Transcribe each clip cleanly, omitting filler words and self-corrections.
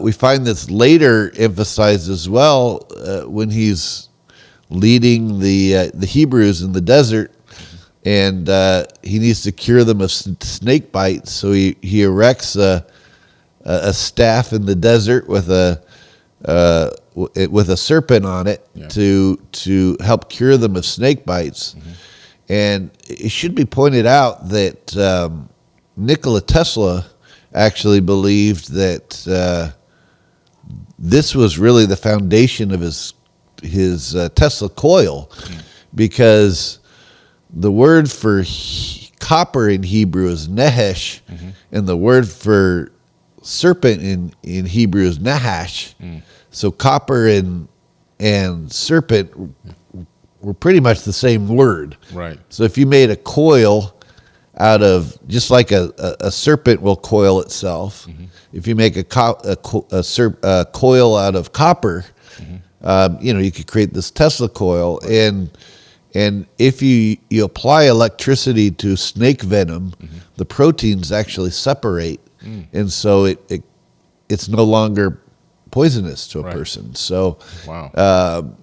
We find this later emphasized as well when he's leading the Hebrews in the desert, and he needs to cure them of snake bites. So he erects a staff in the desert with a serpent on it to help cure them of snake bites. And it should be pointed out that Nikola Tesla actually believed that this was really the foundation of his Tesla coil, because the word for copper in Hebrew is nehesh, and the word for serpent in Hebrew is nahash. So copper and serpent were pretty much the same word. Right. So if you made a coil out of, just like a serpent will coil itself, if you make a coil out of copper, you could create this Tesla coil. And if you apply electricity to snake venom, the proteins actually separate, and so it's no longer poisonous to a person. So, wow.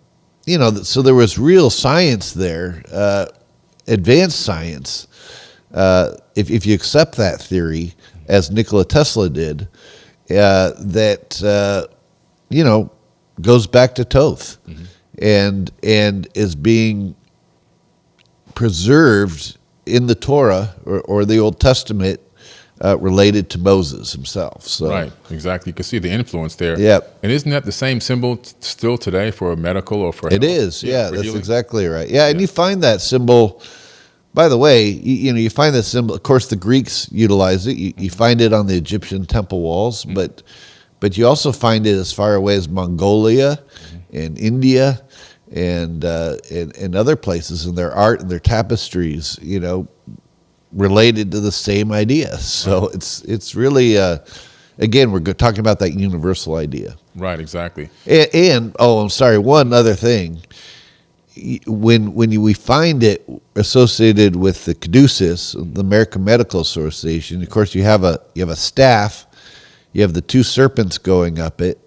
So there was real science there, advanced science. If you accept that theory, as Nikola Tesla did, that goes back to Thoth, and is being preserved in the Torah or the Old Testament, related to Moses himself. So, right, exactly. You can see the influence there. Yep. And isn't that the same symbol still today for medical or for it health? is, yeah, that's healing? exactly right. Yeah, and you find that symbol. By the way, you find that symbol. Of course, the Greeks utilize it. You find it on the Egyptian temple walls, but you also find it as far away as Mongolia and India and other places in their art and their tapestries. Related to the same idea. So it's really again, we're talking about that universal idea. Right, exactly. And I'm sorry, one other thing. When we find it associated with the caduceus, the American Medical Association, of course you have a staff, you have the two serpents going up it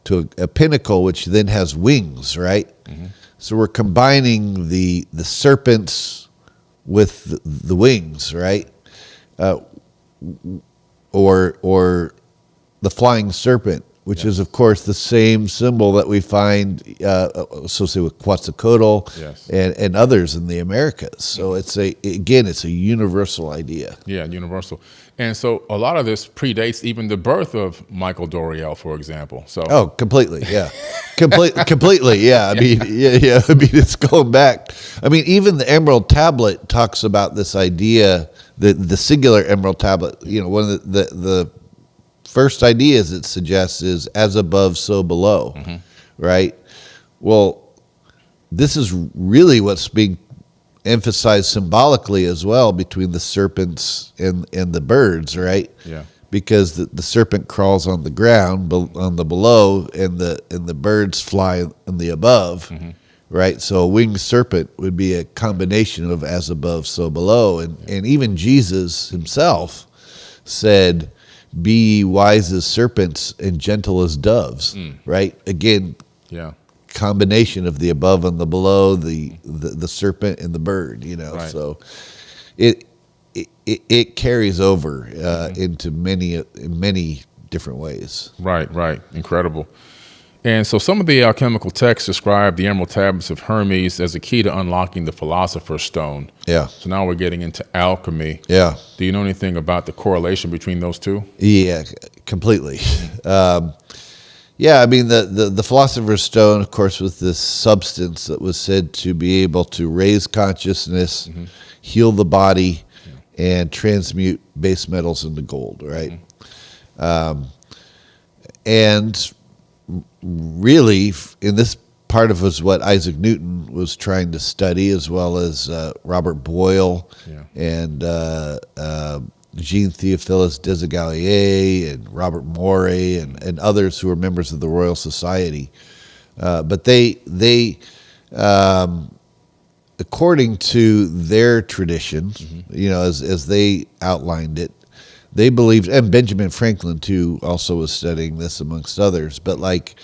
to a pinnacle, which then has wings, right? So we're combining the serpents with the wings, right? Or the flying serpent, which is, of course, the same symbol that we find associated with Quetzalcoatl and others in the Americas. So it's a universal idea. Yeah, universal. And so a lot of this predates even the birth of Michael Doriel, for example. So completely, yeah, completely, yeah. I mean, yeah. I mean, it's going back. I mean, even the Emerald Tablet talks about this idea, the singular Emerald Tablet. One of the first ideas it suggests is as above, so below, right? Well, this is really what's being emphasized symbolically as well between the serpents and the birds, right? Yeah. Because the serpent crawls on the ground on the below, and the birds fly on the above, right? So a winged serpent would be a combination of as above, so below, and even Jesus himself said, "Be ye wise as serpents and gentle as doves," right? Again, combination of the above and the below, the serpent and the bird, Right. So it carries over into many different ways. Right. Incredible. And so some of the alchemical texts describe the Emerald Tablets of Hermes as a key to unlocking the Philosopher's Stone. Yeah. So now we're getting into alchemy. Yeah. Do you know anything about the correlation between those two? Yeah, completely. I mean, the Philosopher's Stone, of course, was this substance that was said to be able to raise consciousness, heal the body, and transmute base metals into gold, right? And really, in this part of was what Isaac Newton was trying to study, as well as Robert Boyle and Jean Theophilus Desagalliers and Robert Morey and others who were members of the Royal Society. But they according to their tradition, as they outlined it, they believed, and Benjamin Franklin too also was studying this amongst others, but like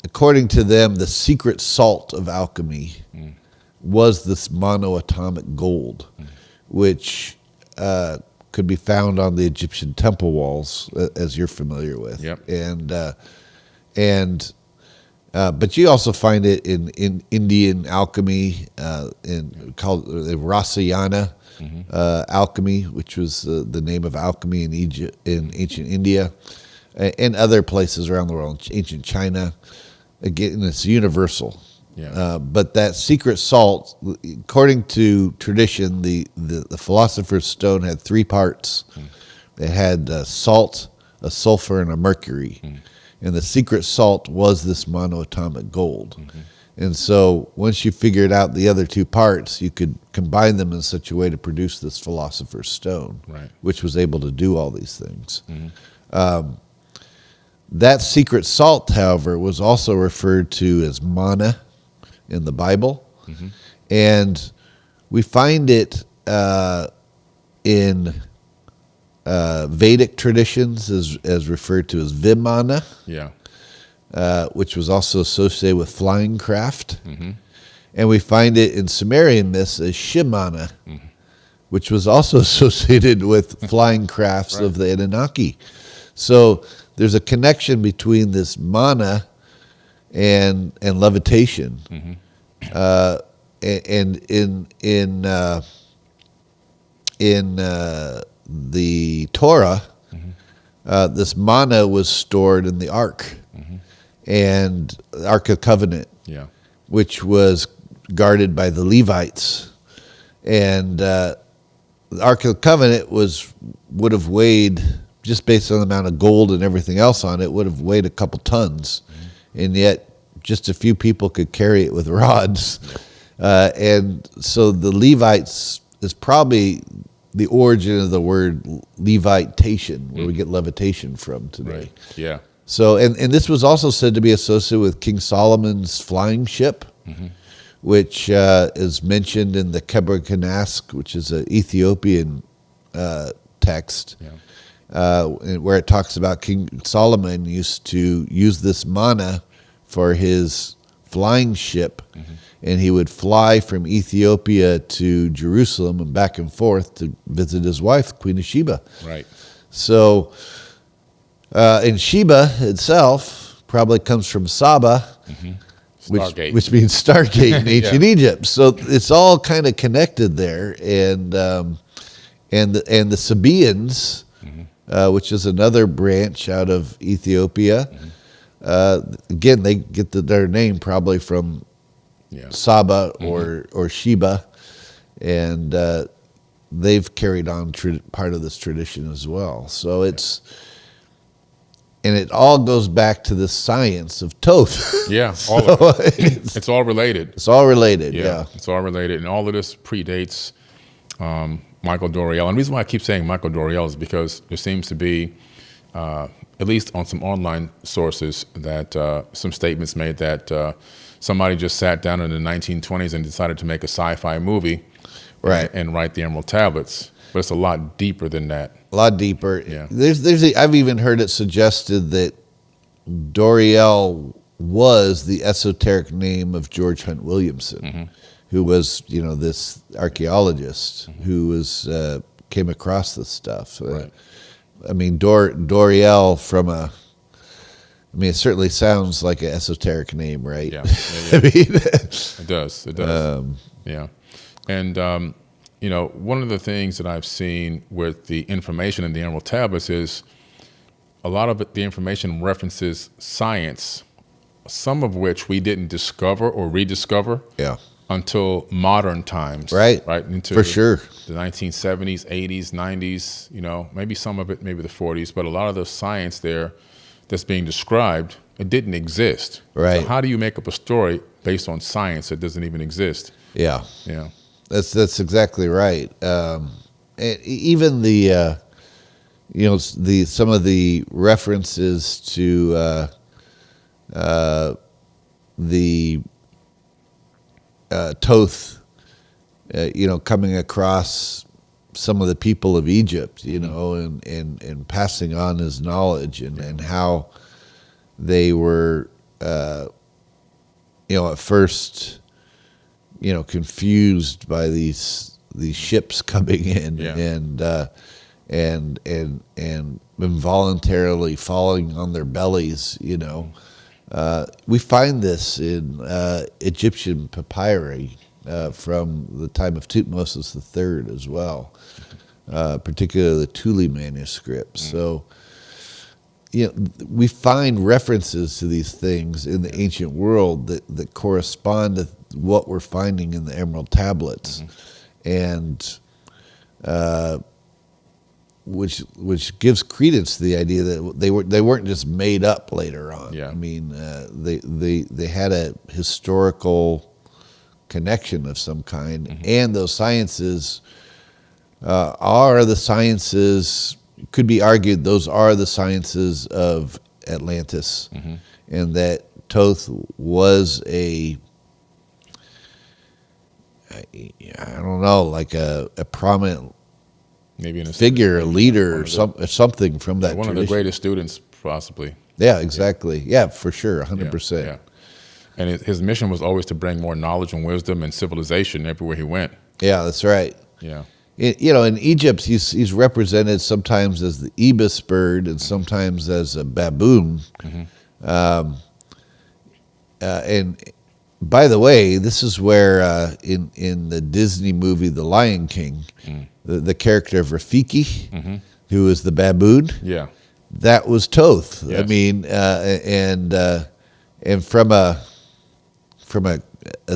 according to them, the secret salt of alchemy was this monoatomic gold, which could be found on the Egyptian temple walls, as you're familiar with. Yep. But you also find it in Indian alchemy, called the Rasayana alchemy, which was the name of alchemy in Egypt, in ancient India, and other places around the world, ancient China. Again, it's universal. Yeah. But that secret salt, according to tradition, the philosopher's stone had 3 parts. It had salt, a sulfur, and a mercury. And the secret salt was this monoatomic gold. And so once you figured out the other 2 parts, you could combine them in such a way to produce this philosopher's stone, Right. which was able to do all these things. That secret salt, however, was also referred to as manna in the Bible. And we find it in Vedic traditions as referred to as Vimana, Yeah. which was also associated with flying craft. And we find it in Sumerian myths as Shimana, which was also associated with flying crafts of the Anunnaki. So there's a connection between this mana and levitation. And in the Torah, this manna was stored in the Ark, and the Ark of Covenant, which was guarded by the Levites. And the Ark of the Covenant would have weighed, just based on the amount of gold and everything else on it, would have weighed a couple tons, and yet just a few people could carry it with rods. And so the Levites is probably the origin of the word levitation, where we get levitation from today. Right. Yeah. So, and this was also said to be associated with King Solomon's flying ship, which is mentioned in the Kebra-Kanask, which is an Ethiopian text, where it talks about King Solomon used to use this manna for his flying ship, and he would fly from Ethiopia to Jerusalem and back and forth to visit his wife, Queen of Sheba. Right. So, and Sheba itself probably comes from Saba, Stargate. which means Stargate in ancient Egypt. So it's all kind of connected there, and the Sabaeans, which is another branch out of Ethiopia. Again, they get their name probably from Saba or Sheba, and they've carried on part of this tradition as well. So and it all goes back to the science of Thoth. Yeah, all of it. It's all related. It's all related, yeah. It's all related. And all of this predates Michael Doriel. And the reason why I keep saying Michael Doriel is because there seems to be, at least on some online sources, that some statements made that somebody just sat down in the 1920s and decided to make a sci-fi movie and write the Emerald Tablets. But it's a lot deeper than that. A lot deeper. Yeah. I've even heard it suggested that Doriel was the esoteric name of George Hunt Williamson, who was, this archaeologist who came across this stuff. Right. I mean, Doriel it certainly sounds like an esoteric name, right? Yeah. I mean, It does. Yeah. And, one of the things that I've seen with the information in the Emerald Tablets is a lot of the information references science, some of which we didn't discover or rediscover until modern times. Right. Into For sure. The 1970s, 80s, 90s, maybe some of it, maybe the 40s, but a lot of the science there that's being described, it didn't exist. Right. So how do you make up a story based on science that doesn't even exist? Yeah. Yeah. That's exactly right. And even the some of the references to the Thoth, coming across some of the people of Egypt, you know, and passing on his knowledge, and how they were, you know, at first, you know, confused by these ships coming in, and involuntarily falling on their bellies, you know. We find this in Egyptian papyri from the time of Thutmose III as well, particularly the Thule manuscripts. So, you know, we find references to these things in the ancient world that correspond to what we're finding in the Emerald Tablets, and which gives credence to the idea that they weren't just made up later on. Yeah. I mean, they had a historical connection of some kind, and those sciences are the sciences. Could be argued those are the sciences of Atlantis, and that Thoth was I don't know, like a prominent maybe in a figure, a leader, or something from that one tradition. of the greatest students, possibly. Yeah, exactly. Yeah, for sure, 100%. Yeah. And his mission was always to bring more knowledge and wisdom and civilization everywhere he went. Yeah, that's right. Yeah. You know, in Egypt, he's represented sometimes as the ibis bird and sometimes as a baboon. And by the way, this is where in the Disney movie The Lion King, the character of Rafiki, who was the baboon, that was Thoth. Yes. I mean, and from a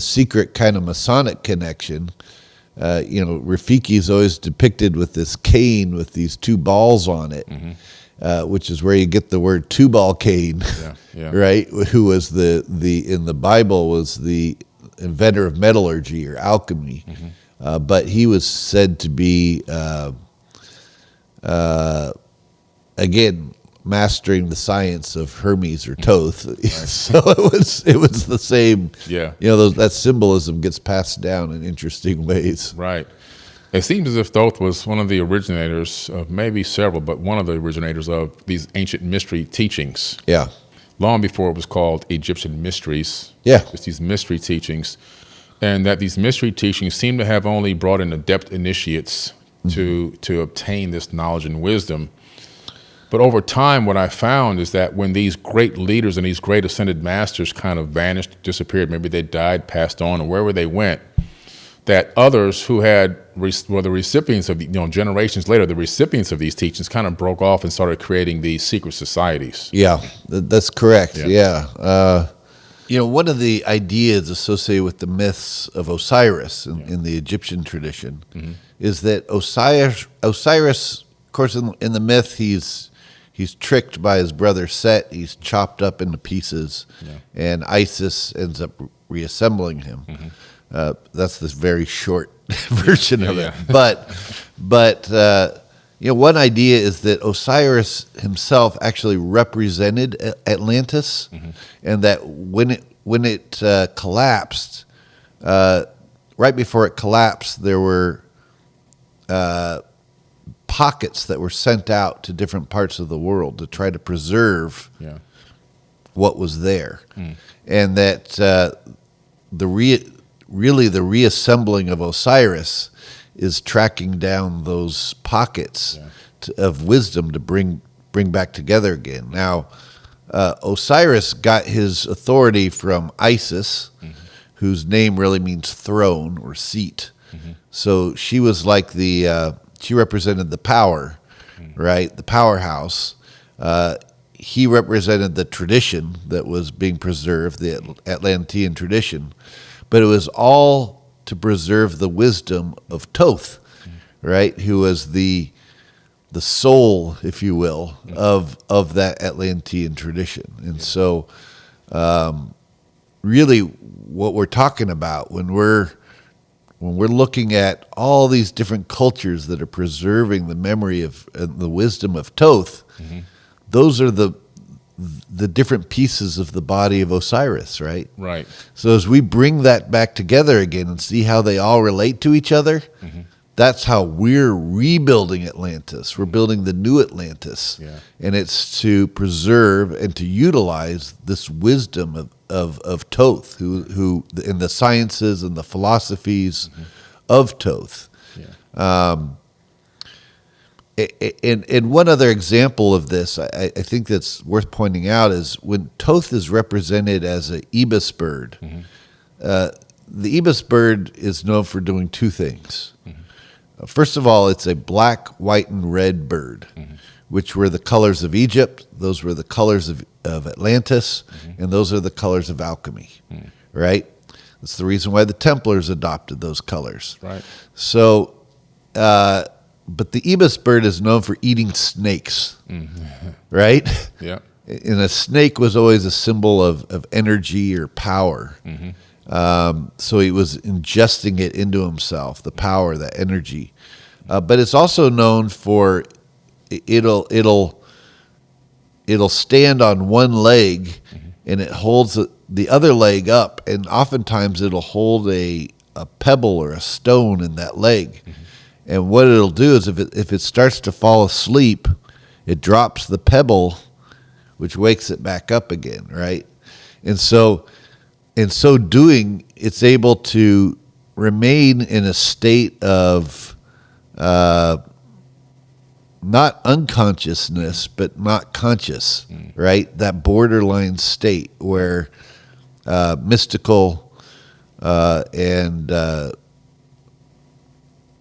secret kind of Masonic connection. You know, Rafiki is always depicted with this cane with these two balls on it, which is where you get the word two-ball cane, right? Who was the in the Bible was the inventor of metallurgy or alchemy, but he was said to be again mastering the science of Hermes or Thoth. So it was the same. Yeah. You know, that symbolism gets passed down in interesting ways. Right. It seems as if Thoth was one of the originators of, maybe several, but one of the originators of these ancient mystery teachings. Yeah. Long before it was called Egyptian mysteries. Yeah. It's these mystery teachings. And that these mystery teachings seem to have only brought in adept initiates to obtain this knowledge and wisdom. But over time, what I found is that when these great leaders and these great ascended masters kind of vanished, disappeared, maybe they died, passed on, or wherever they went, that others who were the recipients of, generations later, the recipients of these teachings kind of broke off and started creating these secret societies. Yeah, that's correct. Yeah. You know, one of the ideas associated with the myths of Osiris in the Egyptian tradition is that Osiris, of course, in the myth, he's tricked by his brother Set. He's chopped up into pieces, and Isis ends up reassembling him. That's this very short version of it. But you know, one idea is that Osiris himself actually represented Atlantis, and that when it collapsed, right before it collapsed, there were pockets that were sent out to different parts of the world to try to preserve what was there, and that really the reassembling of Osiris is tracking down those pockets of wisdom to bring back together again. Now, Osiris got his authority from Isis, whose name really means throne or seat. So she was like she represented the power, right? The powerhouse. He represented the tradition that was being preserved, the Atlantean tradition. But it was all to preserve the wisdom of Thoth, right? Who was the soul, if you will, of that Atlantean tradition. And so really what we're talking about when we're looking at all these different cultures that are preserving the memory of the wisdom of Thoth, those are the different pieces of the body of Osiris, right? Right. So as we bring that back together again and see how they all relate to each other, that's how we're rebuilding Atlantis. We're building the new Atlantis. Yeah. And it's to preserve and to utilize this wisdom of Thoth, who in the sciences and the philosophies of Thoth. Yeah. And one other example of this, I think that's worth pointing out, is when Thoth is represented as an ibis bird. The ibis bird is known for doing two things. First of all, it's a black, white, and red bird, which were the colors of Egypt. Those were the colors of Atlantis, and those are the colors of alchemy, right? That's the reason why the Templars adopted those colors. Right. So, but the ibis bird is known for eating snakes, right? Yeah. And a snake was always a symbol of energy or power. So he was ingesting it into himself, the power, that energy. But it's also known for it'll stand on one leg, and it holds the other leg up, and oftentimes it'll hold a pebble or a stone in that leg. And what it'll do is if it starts to fall asleep, it drops the pebble, which wakes it back up again, right? And so in so doing, it's able to remain in a state of not unconsciousness, but not conscious, right? That borderline state where mystical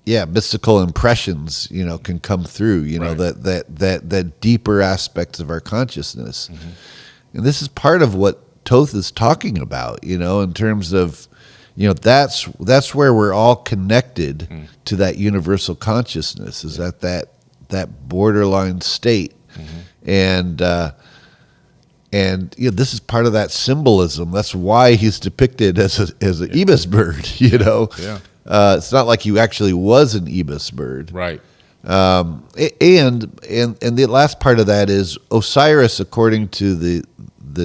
mystical impressions, can come through, Right. that deeper aspects of our consciousness. And this is part of what Thoth is talking about, in terms of, that's where we're all connected to that universal consciousness, is at that borderline state. And this is part of that symbolism. That's why he's depicted as an ibis bird, Yeah. It's not like he actually was an ibis bird. Right. And the last part of that is Osiris, according to the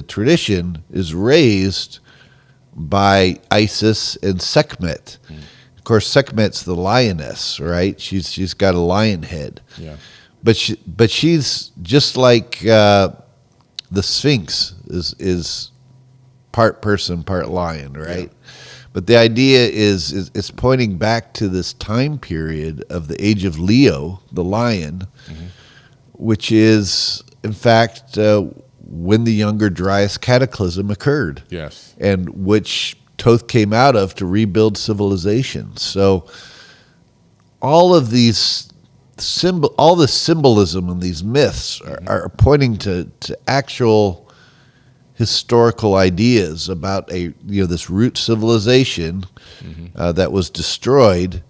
tradition, is raised by Isis and Sekhmet. Of course, Sekhmet's the lioness, right? She's got a lion head. Yeah. But she's just like the Sphinx is part person, part lion, right? Yeah. But the idea is it's pointing back to this time period of the age of Leo, the lion, which is, in fact, when the Younger Dryas cataclysm occurred. Yes. And which Thoth came out of to rebuild civilization. So all of these all the symbolism and these myths are pointing to actual historical ideas about this root civilization that was destroyed,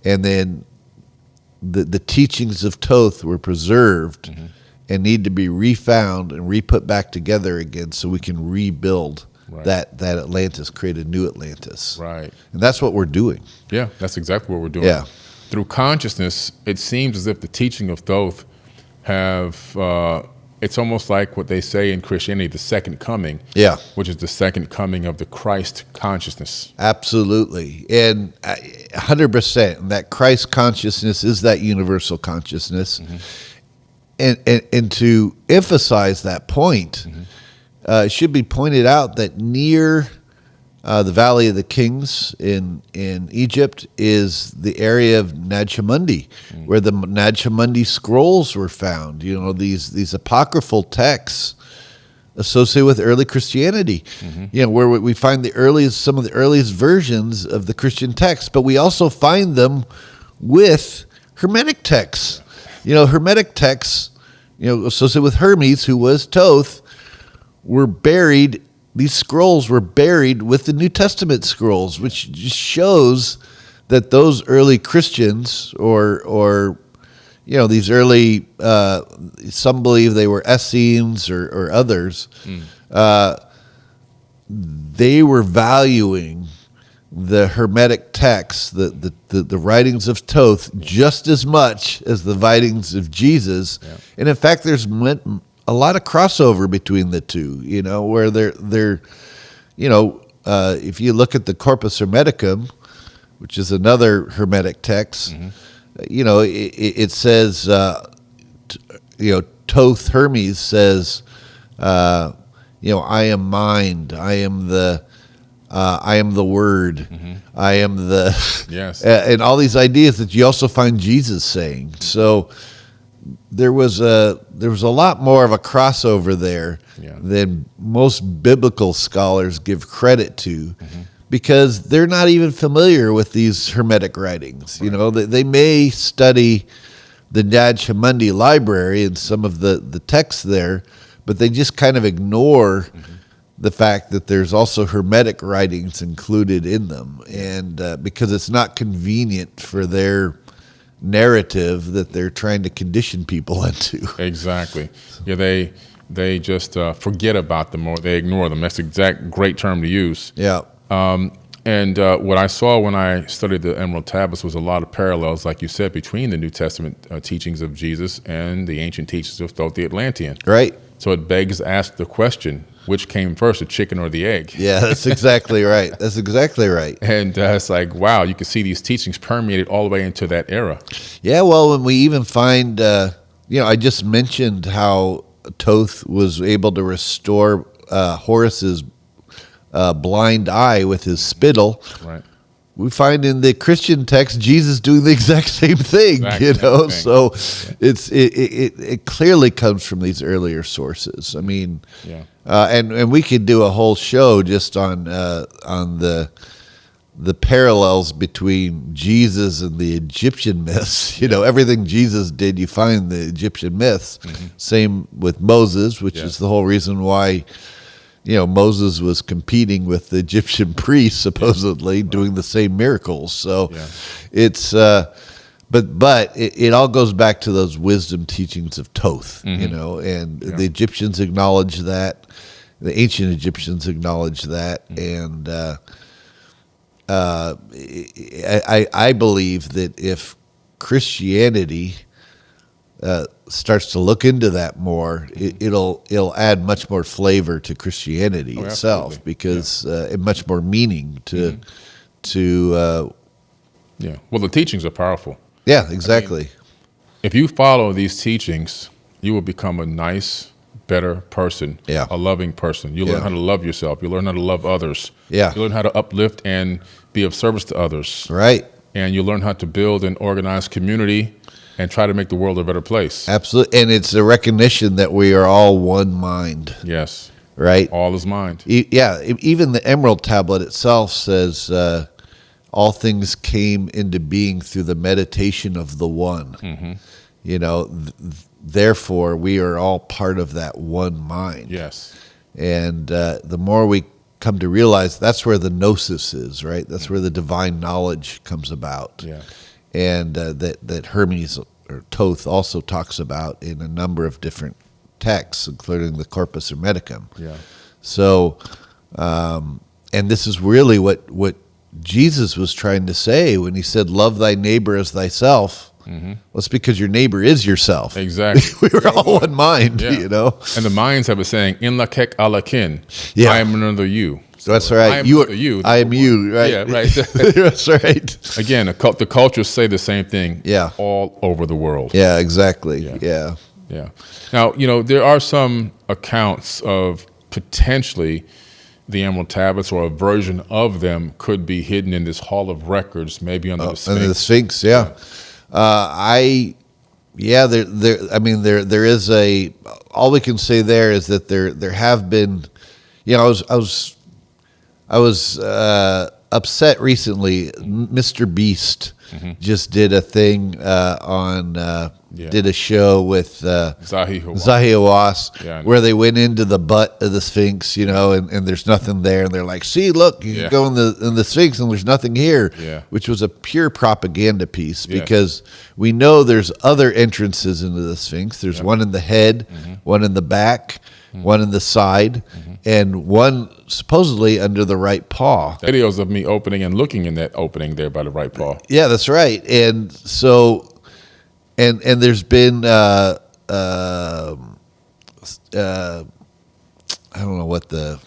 and then the teachings of Thoth were preserved and need to be refound and re-put back together again, so we can rebuild that Atlantis, create a new Atlantis. Right. And that's what we're doing. Yeah, that's exactly what we're doing. Yeah. Through consciousness, it seems as if the teaching of Thoth have, it's almost like what they say in Christianity, the second coming. Yeah. Which is the second coming of the Christ consciousness. Absolutely. And 100%. And that Christ consciousness is that universal consciousness. And to emphasize that point, it should be pointed out that near the Valley of the Kings in Egypt is the area of Nag Hammadi, where the Nag Hammadi scrolls were found. These apocryphal texts associated with early Christianity. Where we find some of the earliest versions of the Christian texts, but we also find them with Hermetic texts. Hermetic texts, associated with Hermes, who was Thoth, were buried. These scrolls were buried with the New Testament scrolls, which just shows that those early Christians, or these early, some believe they were Essenes or others, they were valuing the Hermetic texts, the writings of Thoth, just as much as the writings of Jesus. Yeah. And in fact, there's a lot of crossover between the two, where they're if you look at the Corpus Hermeticum, which is another Hermetic text. It says, Thoth Hermes says, I am mind, I am the word, I am the Yes. and all these ideas that you also find Jesus saying. So there was a lot more of a crossover there than most biblical scholars give credit to, because they're not even familiar with these Hermetic writings. Right. They may study the Nag Hammadi library and some of the texts there, but they just kind of ignore the fact that there's also Hermetic writings included in them, and because it's not convenient for their narrative that they're trying to condition people into. Exactly. Yeah, they just forget about them, or they ignore them. That's the exact great term to use. Yeah. And what I saw when I studied the Emerald Tablets was a lot of parallels, like you said, between the New Testament teachings of Jesus and the ancient teachings of Thoth the Atlantean. Right. So it begs to ask the question, which came first, the chicken or the egg? Yeah, that's exactly right. That's exactly right. And it's like, wow, you can see these teachings permeated all the way into that era. Yeah, well, when we even find, I just mentioned how Thoth was able to restore Horus's blind eye with his spittle. Right. We find in the Christian text Jesus doing the exact same thing. So it clearly comes from these earlier sources. I mean, and we could do a whole show just on the parallels between Jesus and the Egyptian myths. Everything Jesus did, you find the Egyptian myths. Same with Moses, which is the whole reason why Moses was competing with the Egyptian priests, supposedly doing the same miracles. So it's, but it all goes back to those wisdom teachings of Thoth, and the Egyptians acknowledge that, the ancient Egyptians acknowledge that, and I believe that if Christianity starts to look into that more, it'll add much more flavor to Christianity itself, because and much more meaning to Well, the teachings are powerful. Yeah, exactly. I mean, if you follow these teachings, you will become a nice, better person, a loving person. You learn how to love yourself. You learn how to love others. You learn how to uplift and be of service to others. Right. And you learn how to build and organize community and try to make the world a better place. Absolutely. And it's a recognition that we are all one mind. Yes. Right? All is mind. Even the Emerald Tablet itself says, all things came into being through the meditation of the One. Therefore, we are all part of that one mind. Yes. And the more we come to realize, that's where the gnosis is, right? That's where the divine knowledge comes about. Yeah. And that Hermes or Thoth also talks about in a number of different texts, including the Corpus Hermeticum. Yeah. So, and this is really what Jesus was trying to say when he said, "Love thy neighbor as thyself." Well, it's because your neighbor is yourself. Exactly. We were all one mind, And the minds have a saying, "In lakek alakin." I am another you. So that's right. I am another you. I am you. Right. Yeah. Right. That's right. Again, the cultures say the same thing. Yeah. All over the world. Yeah. Exactly. Yeah. Now, there are some accounts of potentially the Emerald Tablets, or a version of them, could be hidden in this Hall of Records, maybe under the Sphinx. Under the Sphinx, there is a. All we can say there is that there have been. I was upset recently. Mr. Beast just did a thing did a show with Zahi Hawass, where they went into the butt of the Sphinx, and there's nothing there, and they're like, "See, look, you can go in the Sphinx, and there's nothing here," which was a pure propaganda piece, because we know there's other entrances into the Sphinx. There's one in the head, one in the back, one in the side, and one supposedly under the right paw. Videos of me opening and looking in that opening there by the right paw. Yeah, that's right. And so, and there's been I don't know what the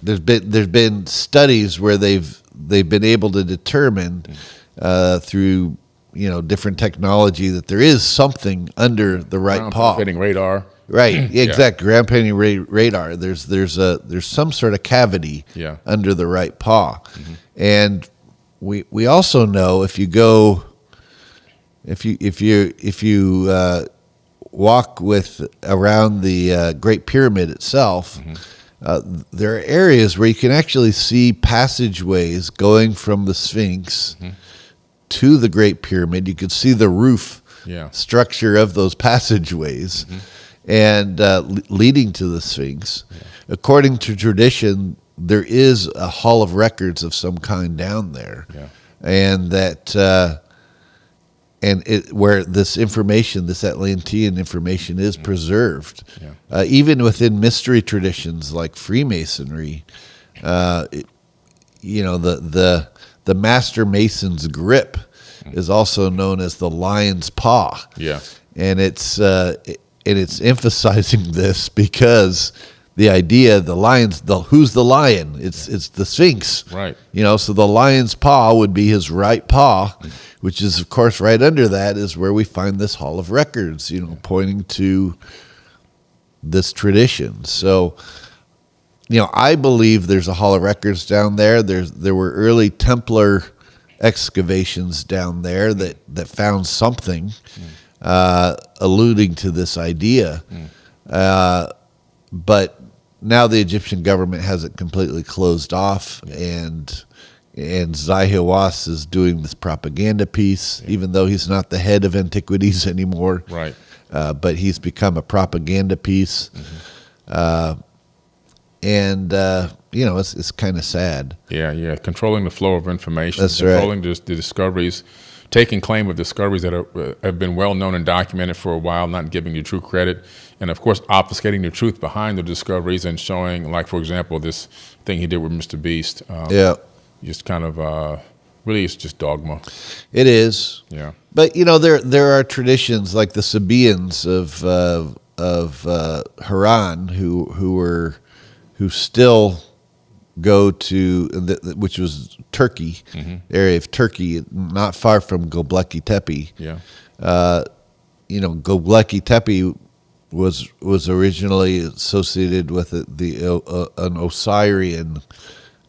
there's been studies where they've been able to determine through different technology that there is something under the right paw. Hitting radar. Right, exactly. Ground penetrating radar. There's some sort of cavity under the right paw, and we also know if you walk around the Great Pyramid itself, there are areas where you can actually see passageways going from the Sphinx to the Great Pyramid. You can see the roof structure of those passageways and leading to the Sphinx. According to tradition, there is a hall of records of some kind down there, and that where this information, this Atlantean information, is preserved, even within mystery traditions like Freemasonry. The Master Mason's grip is also known as the lion's paw. And it's emphasizing this because the idea, who's the lion? It's the Sphinx, right? So the lion's paw would be his right paw, which is, of course, right under that is where we find this Hall of Records, pointing to this tradition. So, I believe there's a Hall of Records down there. There were early Templar excavations down there that found something alluding to this idea. But now the Egyptian government has it completely closed off, and Zahi Hawass is doing this propaganda piece, even though he's not the head of antiquities anymore. Right. But he's become a propaganda piece. It's kind of sad. Yeah. Controlling the flow of information. That's controlling right. the discoveries, taking claim of discoveries that have been well known and documented for a while, not giving you true credit, and of course obfuscating the truth behind the discoveries and showing, like for example, this thing he did with Mr. Beast. Just kind of really, it's just dogma. It is. Yeah. But there are traditions like the Sabaeans of Haran who still go to which was Turkey, area of Turkey, not far from Göbekli Tepe. Göbekli Tepe was originally associated with an Osirian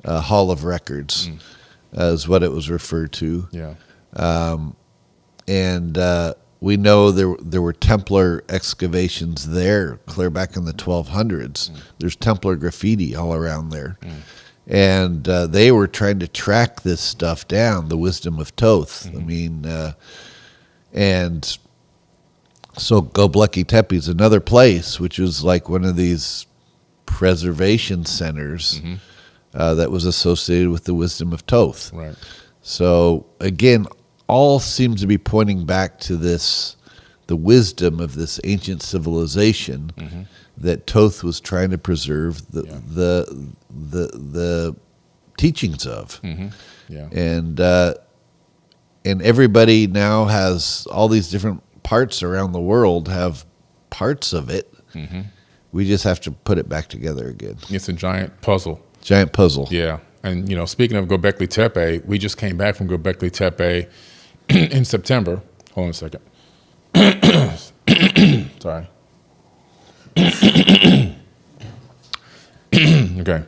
Hall of Records, is what it was referred to. We know there were Templar excavations there clear back in the 1200s. There's Templar graffiti all around there. And they were trying to track this stuff down, the wisdom of Thoth. And so Göbekli Tepe is another place, which was like one of these preservation centers that was associated with the wisdom of Thoth. Right. So again, all seems to be pointing back to the wisdom of this ancient civilization that Thoth was trying to preserve the teachings of. And everybody now has all these different parts around the world have parts of it. We just have to put it back together again. It's a giant puzzle. Yeah. And speaking of Göbekli Tepe, we just came back from Göbekli Tepe in September. Hold on a second. Sorry. Okay.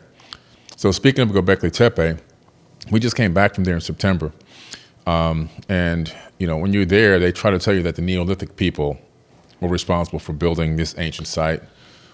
So speaking of Göbekli Tepe, we just came back from there in September. And when you're there, they try to tell you that the Neolithic people were responsible for building this ancient site,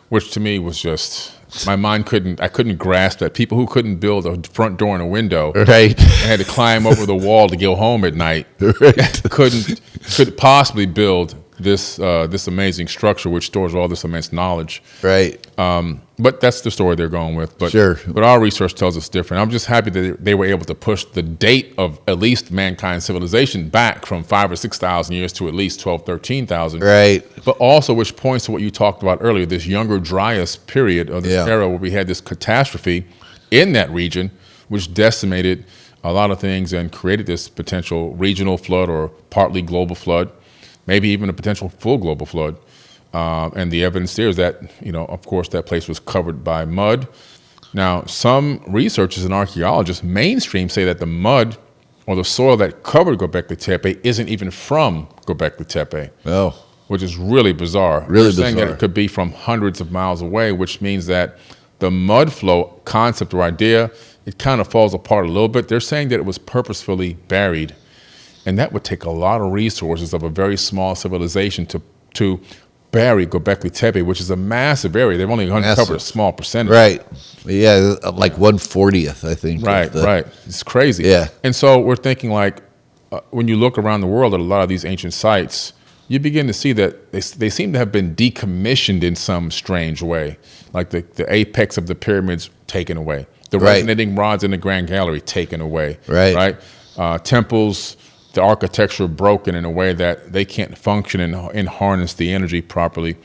which to me was just, my mind couldn't grasp that people who couldn't build a front door and a window, right, and had to climb over the wall to go home at night, right, could possibly build this amazing structure which stores all this immense knowledge. Right. But that's the story they're going with. But sure. But our research tells us different. I'm just happy that they were able to push the date of at least mankind's civilization back from 5,000 or 6,000 years to at least 12,000, 13,000. Right. But also, which points to what you talked about earlier, this Younger Dryas period of this era where we had this catastrophe in that region, which decimated a lot of things and created this potential regional flood or partly global flood, maybe even a potential full global flood. And the evidence there is that, of course, that place was covered by mud. Now, some researchers and archaeologists mainstream say that the mud or the soil that covered Göbekli Tepe isn't even from Göbekli Tepe. Oh. Which is really bizarre. Really They're saying bizarre. that it could be from hundreds of miles away, which means that the mud flow concept or idea, it kind of falls apart a little bit. They're saying that it was purposefully buried. And that would take a lot of resources of a very small civilization to bury Göbekli Tepe, which is a massive area. They've only uncovered a small percentage. Right. Yeah, like 1/40th, I think. Right, right. It's crazy. Yeah. And so we're thinking like, when you look around the world at a lot of these ancient sites, you begin to see that they seem to have been decommissioned in some strange way. Like the apex of the pyramids taken away. The resonating rods in the Grand Gallery taken away. Right. Temples, the architecture broken in a way that they can't function and harness the energy properly.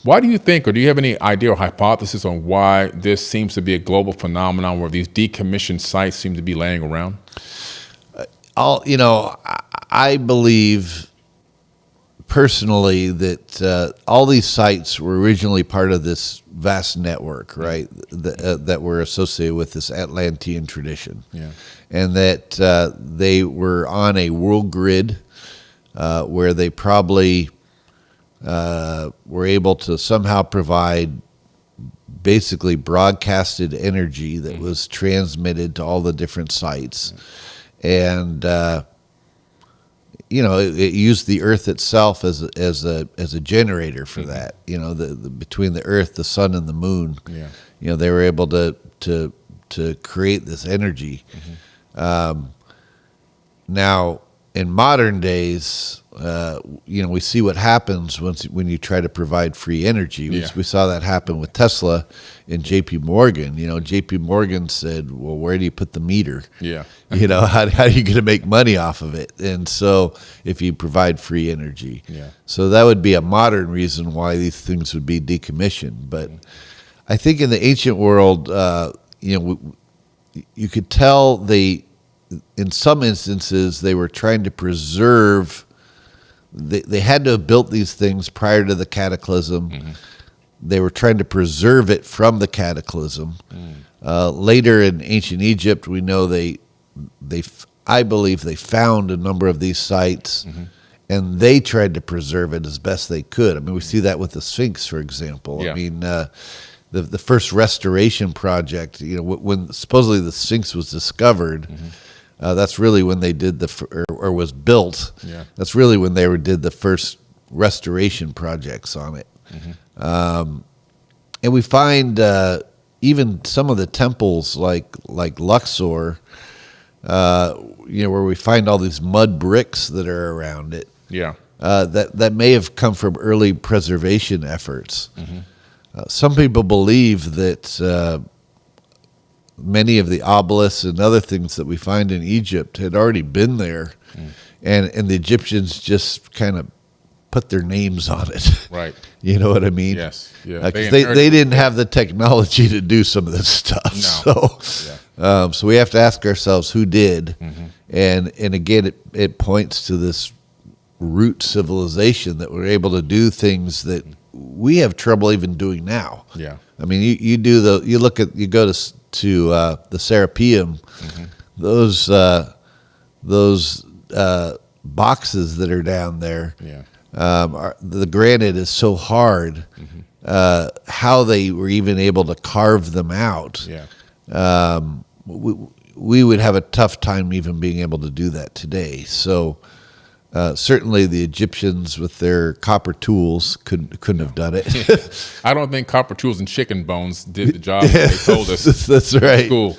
Why do you think, or do you have any idea or hypothesis on why this seems to be a global phenomenon where these decommissioned sites seem to be laying around? I believe personally that all these sites were originally part of this vast network, right? That were associated with this Atlantean tradition. Yeah. And that they were on a world grid where they probably were able to somehow provide basically broadcasted energy that was transmitted to all the different sites. And it used the Earth itself as a generator for that. Between the Earth, the sun, and the moon. Yeah. They were able to create this energy. Now, in modern days, we see what happens when you try to provide free energy. Yeah. We saw that happen with Tesla and J.P. Morgan. J.P. Morgan said, "Well, where do you put the meter? Yeah. How are you going to make money off of it?" And so, if you provide free energy, so that would be a modern reason why these things would be decommissioned. But I think in the ancient world, you could tell in some instances, they were trying to preserve. They had to have built these things prior to the cataclysm. Mm-hmm. They were trying to preserve it from the cataclysm. Later in ancient Egypt, we know I believe they found a number of these sites, and they tried to preserve it as best they could. I mean, we see that with the Sphinx, for example. Yeah. I mean, the first restoration project, when supposedly the Sphinx was discovered. That's really when they did or was built. Yeah. That's really when they did the first restoration projects on it. And we find even some of the temples like Luxor, where we find all these mud bricks that are around it. Yeah. That may have come from early preservation efforts. Some people believe that many of the obelisks and other things that we find in Egypt had already been there, and the Egyptians just kind of put their names on it. Right. You know what I mean? Yes. Yeah. They didn't have the technology to do some of this stuff. No. So we have to ask ourselves who did, and again it points to this root civilization that were able to do things that we have trouble even doing now. Yeah. I mean, you go to the Serapeum, those boxes that are down there. Yeah. The granite is so hard. How they were even able to carve them out. Yeah. We would have a tough time even being able to do that today. So certainly the Egyptians with their copper tools couldn't have done it. I don't think copper tools and chicken bones did the job that they told us. That's right. Cool.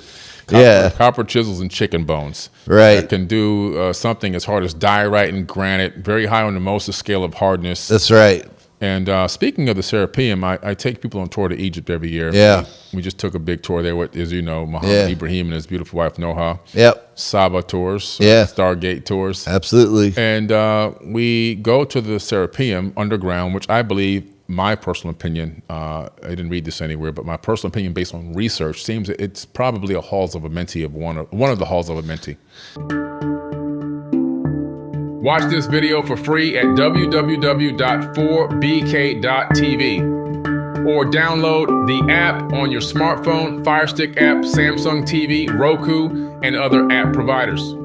Copper chisels and chicken bones. Right. That can do something as hard as diorite and granite, very high on the Mohs scale of hardness. That's right. And speaking of the Serapeum, I take people on tour to Egypt every year. Yeah. We just took a big tour there with, as you know, Muhammad Ibrahim and his beautiful wife, Noha. Yep. Saba tours. Yeah. Stargate tours. Absolutely. And we go to the Serapeum underground, which I believe, my personal opinion, I didn't read this anywhere, but my personal opinion based on research seems that it's probably a halls of Amenti of one of the halls of Amenti. Watch this video for free at www.4bk.tv. or download the app on your smartphone, Fire Stick app, Samsung TV, Roku, and other app providers.